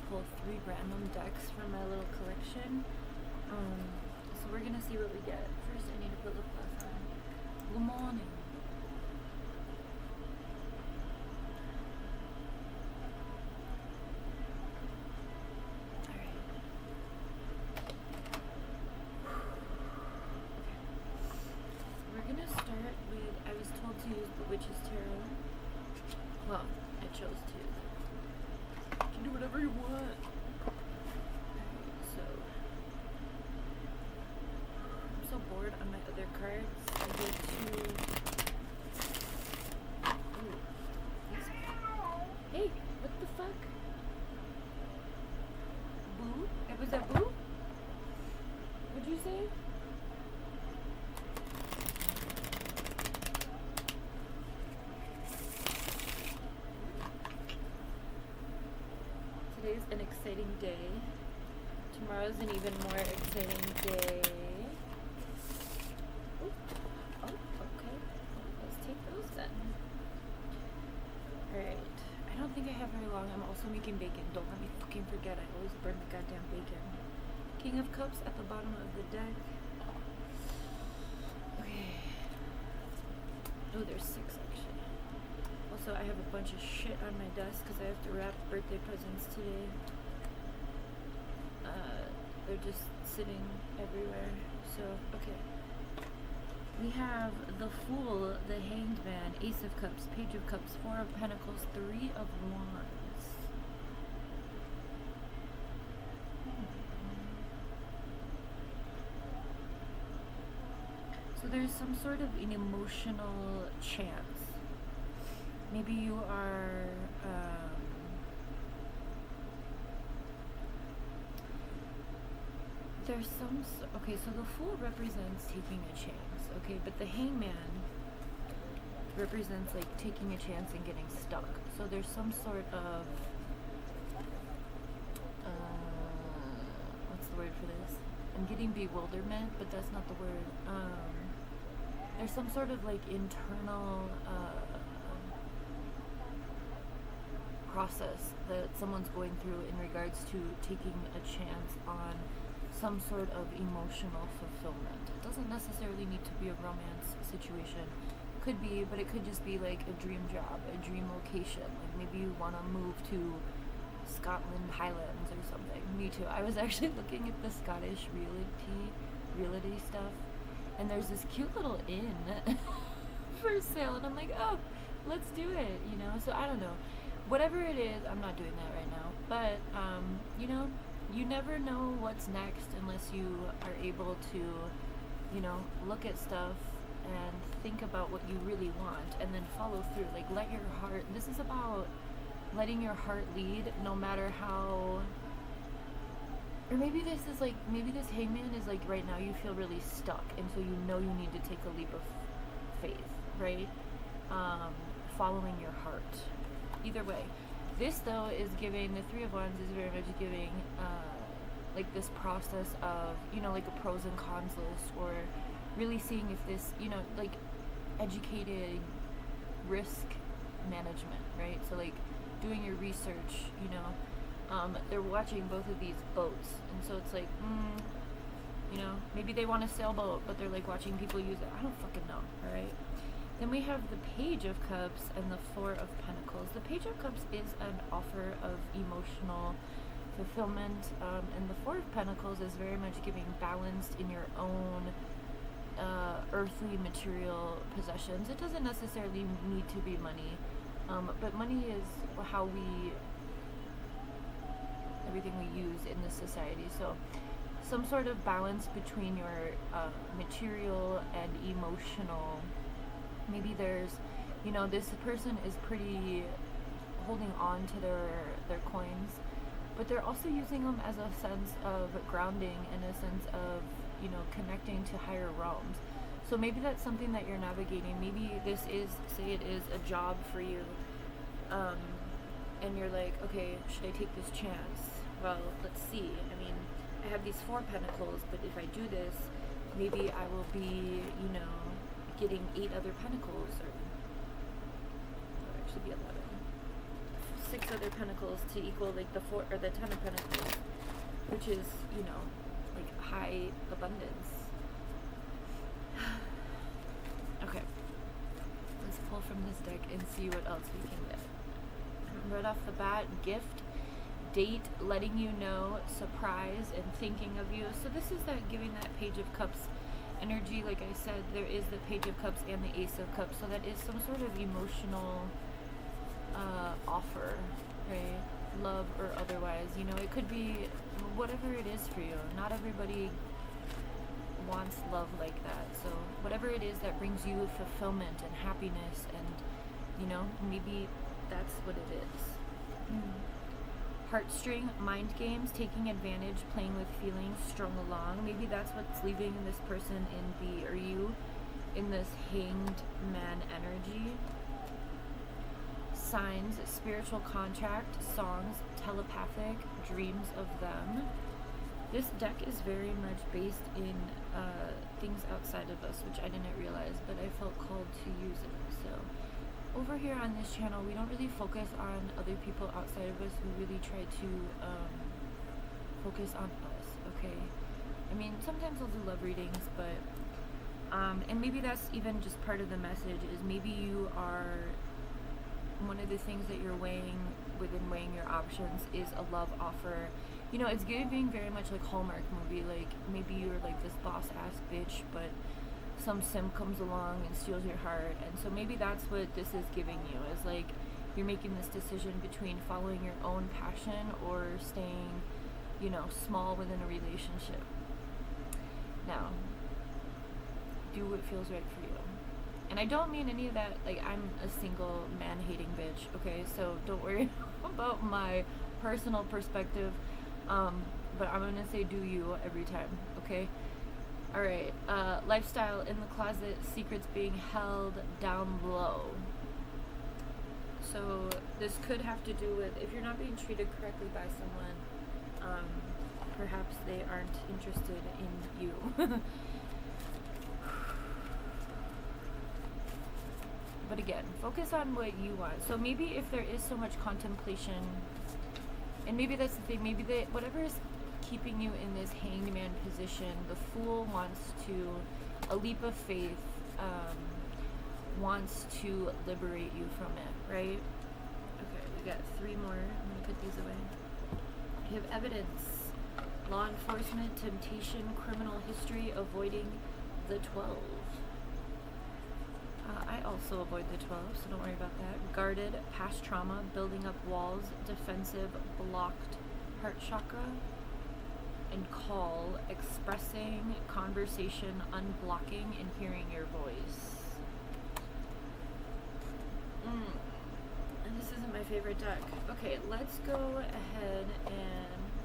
pull 3 random decks from my little collection. So we're gonna see what we get. First, I need to put lip gloss on. Good morning. Alright. We're gonna start with, I was told to use the Witch's Tarot. Well, I chose to. You can do whatever you want. Alright, so I'm so bored on my other cards. I get to. Ooh. Hey, what the fuck? Boo? Was that Boo? What'd you say? Today's an exciting day. Tomorrow's an even more exciting day. Ooh. Oh, okay. Well, let's take those then. Alright. I don't think I have very long. I'm also making bacon. Don't let me fucking forget. I always burn the goddamn bacon. King of Cups at the bottom of the deck. Okay. Oh, there's 6 actually. Also, I have a bunch of shit on my desk because I have to wrap birthday presents today. They're just sitting everywhere. So, okay. We have the Fool, the Hanged Man, Ace of Cups, Page of Cups, 4 of Pentacles, 3 of Wands. So there's some sort of an emotional chance. Maybe you are, there's some, okay, so the Fool represents taking a chance, okay, but the Hangman represents, like, taking a chance and getting stuck. So there's some sort of, what's the word for this? I'm getting bewilderment, but that's not the word. There's some sort of, like, internal, process that someone's going through in regards to taking a chance on some sort of emotional fulfillment. It doesn't necessarily need to be a romance situation. Could be, but it could just be like a dream job, a dream location. Like maybe you want to move to Scotland Highlands or something. Me too. I was actually looking at the Scottish realty stuff, and there's this cute little inn for sale, and I'm like, oh, let's do it, you know? So I don't know. Whatever it is, I'm not doing that right now. But, you know, you never know what's next unless you are able to, you know, look at stuff and think about what you really want and then follow through. Like, let your heart, this is about letting your heart lead no matter how, or maybe this is like, maybe this Hangman is like right now you feel really stuck and so you know you need to take a leap of faith, right? Following your heart. Either way. This, though, is giving, the Three of Wands is very much giving, like, this process of, you know, like a pros and cons list, or really seeing if this, you know, like, educated risk management, right? So, like, doing your research, you know. They're watching both of these boats, and so it's like, you know, maybe they want a sailboat, but they're, like, watching people use it. I don't fucking know, alright? Then we have the Page of Cups and the Four of Pentacles. The Page of Cups is an offer of emotional fulfillment, and the Four of Pentacles is very much giving balance in your own earthly material possessions. It doesn't necessarily need to be money, but money is how we, everything we use in this society. So some sort of balance between your material and emotional. Maybe there's, you know, this person is pretty holding on to their coins, but they're also using them as a sense of grounding and a sense of, you know, connecting to higher realms. So maybe that's something that you're navigating. Maybe this is, say it is a job for you, and you're like, okay, should I take this chance? Well, let's see. I mean, I have these 4 pentacles, but if I do this, maybe I will be, you know, getting 8 other pentacles, or actually be 11. 6 other pentacles to equal like the 4 or the 10 of pentacles, which is, you know, like high abundance. Okay, let's pull from this deck and see what else we can get. Right off the bat, gift, date, letting you know, surprise, and thinking of you. So this is that giving that Page of Cups energy. Like I said, there is the Page of Cups and the Ace of Cups, so that is some sort of emotional offer, right? Love or otherwise, you know, it could be whatever it is for you. Not everybody wants love like that, so whatever it is that brings you fulfillment and happiness, and, you know, maybe that's what it is. Heartstring, mind games, taking advantage, playing with feelings, strung along. Maybe that's what's leaving this person or you in this hanged man energy. Signs, spiritual contract, songs, telepathic, dreams of them. This deck is very much based in things outside of us, which I didn't realize, but I felt called to use it. So over here on this channel, we don't really focus on other people outside of us. We really try to focus on us, okay? I mean, sometimes I'll do love readings, but and maybe that's even just part of the message, is maybe you are, one of the things that you're weighing your options is a love offer. You know, it's giving very much like Hallmark movie. Like, maybe you're like this boss-ass bitch, but some sim comes along and steals your heart. And so maybe that's what this is giving you, is like you're making this decision between following your own passion or staying, you know, small within a relationship. Now, do what feels right for you. And I don't mean any of that, like, I'm a single man-hating bitch, okay? So don't worry about my personal perspective. But I'm gonna say do you every time, okay? Alright, lifestyle in the closet, secrets being held down low. So this could have to do with, if you're not being treated correctly by someone, perhaps they aren't interested in you. But again, focus on what you want. So maybe if there is so much contemplation, and maybe that's the thing, maybe whatever is keeping you in this hanged man position, the Fool wants to, a leap of faith, wants to liberate you from it, right? Okay, we got 3 more. I'm going to put these away. You have evidence, law enforcement, temptation, criminal history, avoiding the 12. I also avoid the 12, so don't worry about that. Guarded, past trauma, building up walls, defensive, blocked heart chakra, and call, expressing, conversation, unblocking, and hearing your voice. And this isn't my favorite deck. Okay, let's go ahead and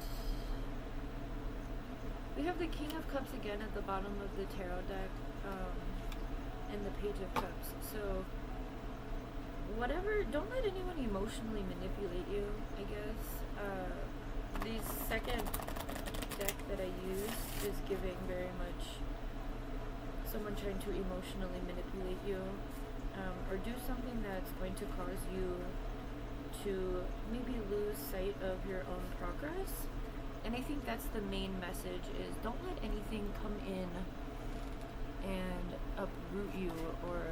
we have the King of Cups again at the bottom of the tarot deck. And the Page of Cups. So whatever, don't let anyone emotionally manipulate you, I guess. The second deck that I used is giving very much someone trying to emotionally manipulate you, or do something that's going to cause you to maybe lose sight of your own progress. And I think that's the main message, is don't let anything come in and uproot you or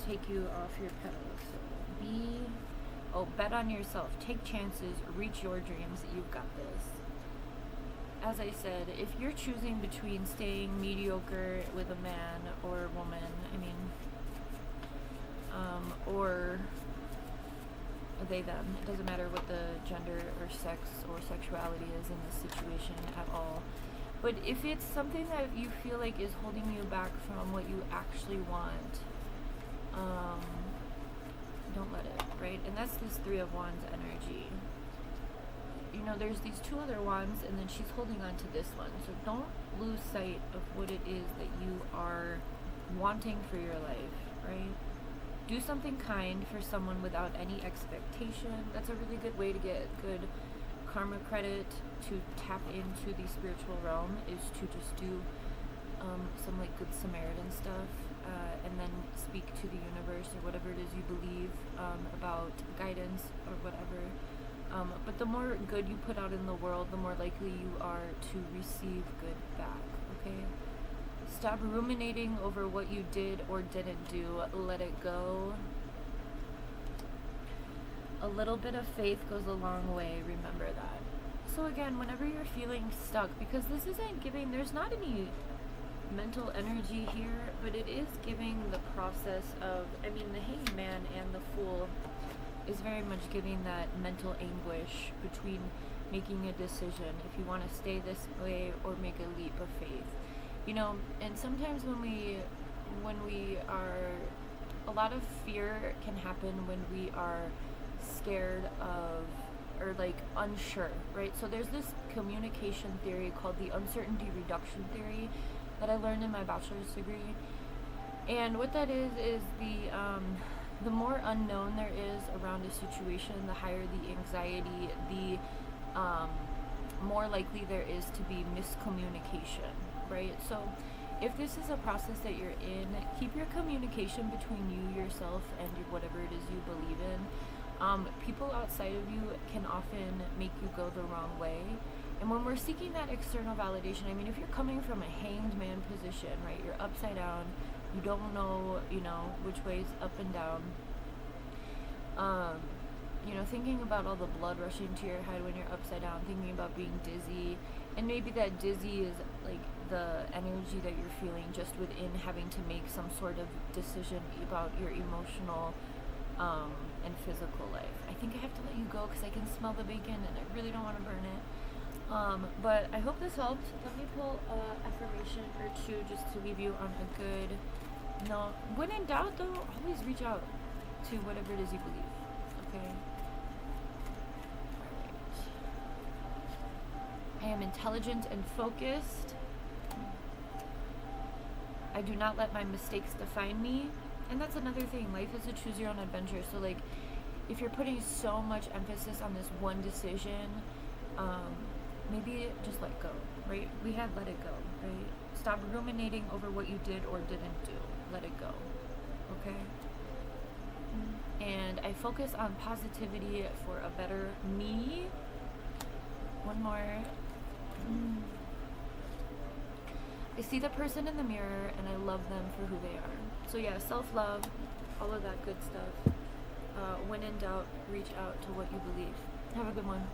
take you off your pedals. So bet on yourself, take chances, reach your dreams. You've got this. As I said, if you're choosing between staying mediocre with a man or a woman, or they, them, it doesn't matter what the gender or sex or sexuality is in this situation at all. But if it's something that you feel like is holding you back from what you actually want, don't let it, right? And that's this 3 of Wands energy. You know, there's these 2 other wands, and then she's holding on to this one. So don't lose sight of what it is that you are wanting for your life, right? Do something kind for someone without any expectation. That's a really good way to get good karma credit, to tap into the spiritual realm, is to just do some like good Samaritan stuff, and then speak to the universe or whatever it is you believe about guidance or whatever. But the more good you put out in the world, the more likely you are to receive good back, okay? Stop ruminating over what you did or didn't do. Let it go. A little bit of faith goes a long way. Remember that. So again, whenever you're feeling stuck, because this isn't giving, there's not any mental energy here, but it is giving the process of, I mean, the Hangman and the Fool is very much giving that mental anguish between making a decision if you want to stay this way or make a leap of faith. You know, and sometimes when we are, a lot of fear can happen when we are scared of or like unsure, right? So there's this communication theory called the uncertainty reduction theory that I learned in my bachelor's degree. And what that is the more unknown there is around a situation, the higher the anxiety, the more likely there is to be miscommunication, right? So if this is a process that you're in, keep your communication between you, yourself, and whatever it is you believe in. People outside of you can often make you go the wrong way. And when we're seeking that external validation, I mean, if you're coming from a hanged man position, right, you're upside down, you don't know, which way's up and down. Thinking about all the blood rushing to your head when you're upside down, thinking about being dizzy, and maybe that dizzy is like the energy that you're feeling just within having to make some sort of decision about your emotional and physical life. I think I have to let you go because I can smell the bacon and I really don't want to burn it. But I hope this helped. Let me pull an affirmation or two just to leave you on a good note. When in doubt, though, always reach out to whatever it is you believe. Okay? Alright. I am intelligent and focused. I do not let my mistakes define me. And that's another thing. Life is a choose your own adventure. So, like, if you're putting so much emphasis on this one decision, maybe just let go, right? We had let it go, right? Stop ruminating over what you did or didn't do. Let it go, okay? And I focus on positivity for a better me. One more. I see the person in the mirror and I love them for who they are. So yeah, self-love, all of that good stuff. When in doubt, reach out to what you believe. Have a good one.